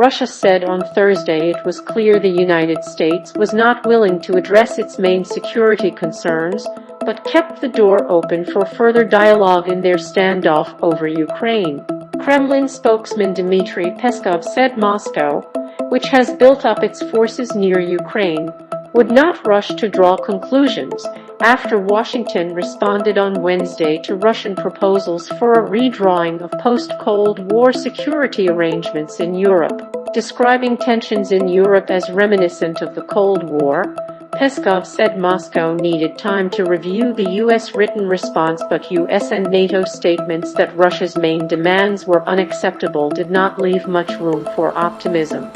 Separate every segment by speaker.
Speaker 1: Russia said on Thursday it was clear the United States was not willing to address its main security concerns, but kept the door open for further dialogue in their standoff over Ukraine. Kremlin spokesman Dmitry Peskov said Moscow, which has built up its forces near Ukraine, would not rush to draw conclusions after Washington responded on Wednesday to Russian proposals for a redrawing of post-Cold War security arrangements in Europe. Describing tensions in Europe as reminiscent of the Cold War, Peskov said Moscow needed time to review the U.S. written response, but U.S. and NATO statements that Russia's main demands were unacceptable did not leave much room for optimism.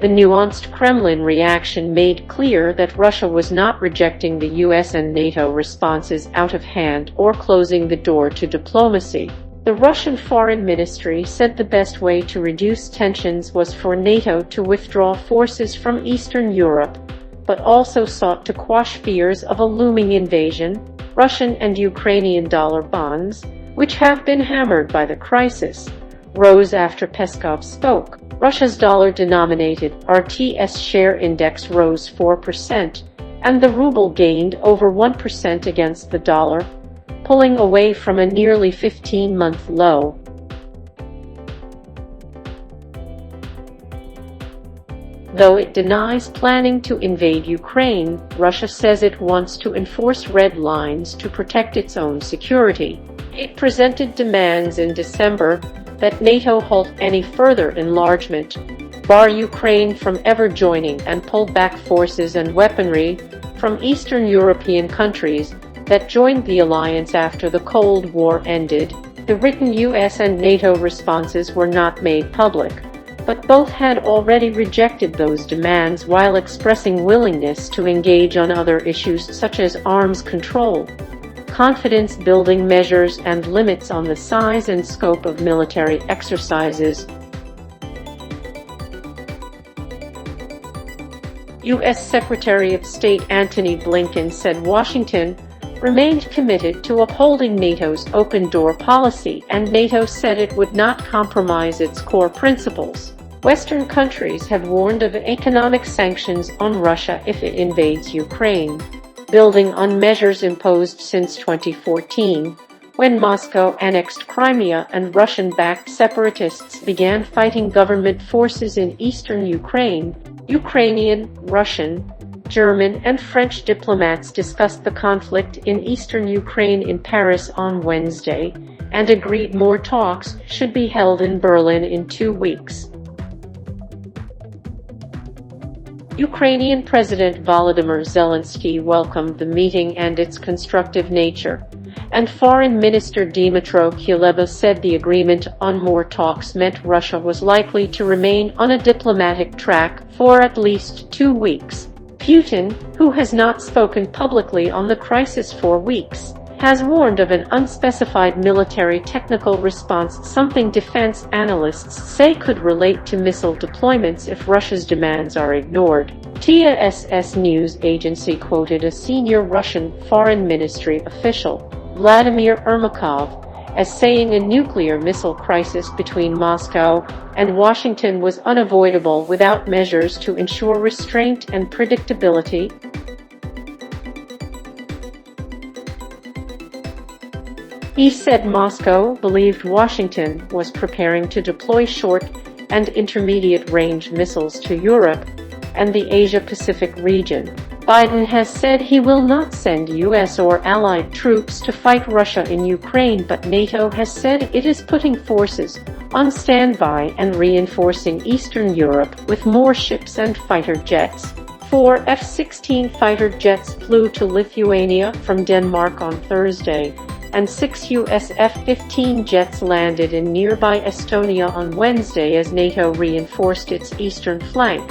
Speaker 1: The nuanced Kremlin reaction made clear that Russia was not rejecting the US and NATO responses out of hand or closing the door to diplomacy. The Russian Foreign Ministry said the best way to reduce tensions was for NATO to withdraw forces from Eastern Europe, but also sought to quash fears of a looming invasion. Russian and Ukrainian dollar bonds, which have been hammered by the crisis, rose after Peskov spoke. Russia's dollar-denominated RTS share index rose 4%, and the ruble gained over 1% against the dollar, pulling away from a nearly 15-month low. Though it denies planning to invade Ukraine, Russia says it wants to enforce red lines to protect its own security. It presented demands in December that NATO halt any further enlargement, bar Ukraine from ever joining, and pull back forces and weaponry from Eastern European countries that joined the alliance after the Cold War ended. The written US and NATO responses were not made public, but both had already rejected those demands while expressing willingness to engage on other issues such as arms control, confidence-building measures, and limits on the size and scope of military exercises. U.S. Secretary of State Antony Blinken said Washington remained committed to upholding NATO's open-door policy, and NATO said it would not compromise its core principles. Western countries have warned of economic sanctions on Russia if it invades Ukraine, building on measures imposed since 2014, when Moscow annexed Crimea and Russian-backed separatists began fighting government forces in eastern Ukraine. Ukrainian, Russian, German, and French diplomats discussed the conflict in eastern Ukraine in Paris on Wednesday and agreed more talks should be held in Berlin in 2 weeks. Ukrainian President Volodymyr Zelensky welcomed the meeting and its constructive nature, and Foreign Minister Dmytro Kuleba said the agreement on more talks meant Russia was likely to remain on a diplomatic track for at least 2 weeks. Putin, who has not spoken publicly on the crisis for weeks, has warned of an unspecified military technical response, something defense analysts say could relate to missile deployments if Russia's demands are ignored. TASS news agency quoted a senior Russian Foreign Ministry official, Vladimir Ermakov, as saying a nuclear missile crisis between Moscow and Washington was unavoidable without measures to ensure restraint and predictability. He said Moscow believed Washington was preparing to deploy short and intermediate-range missiles to Europe and the Asia-Pacific region. Biden has said he will not send U.S. or allied troops to fight Russia in Ukraine, but NATO has said it is putting forces on standby and reinforcing Eastern Europe with more ships and fighter jets. 4 F-16 fighter jets flew to Lithuania from Denmark on Thursday, and 6 U.S. F-15 jets landed in nearby Estonia on Wednesday as NATO reinforced its eastern flank.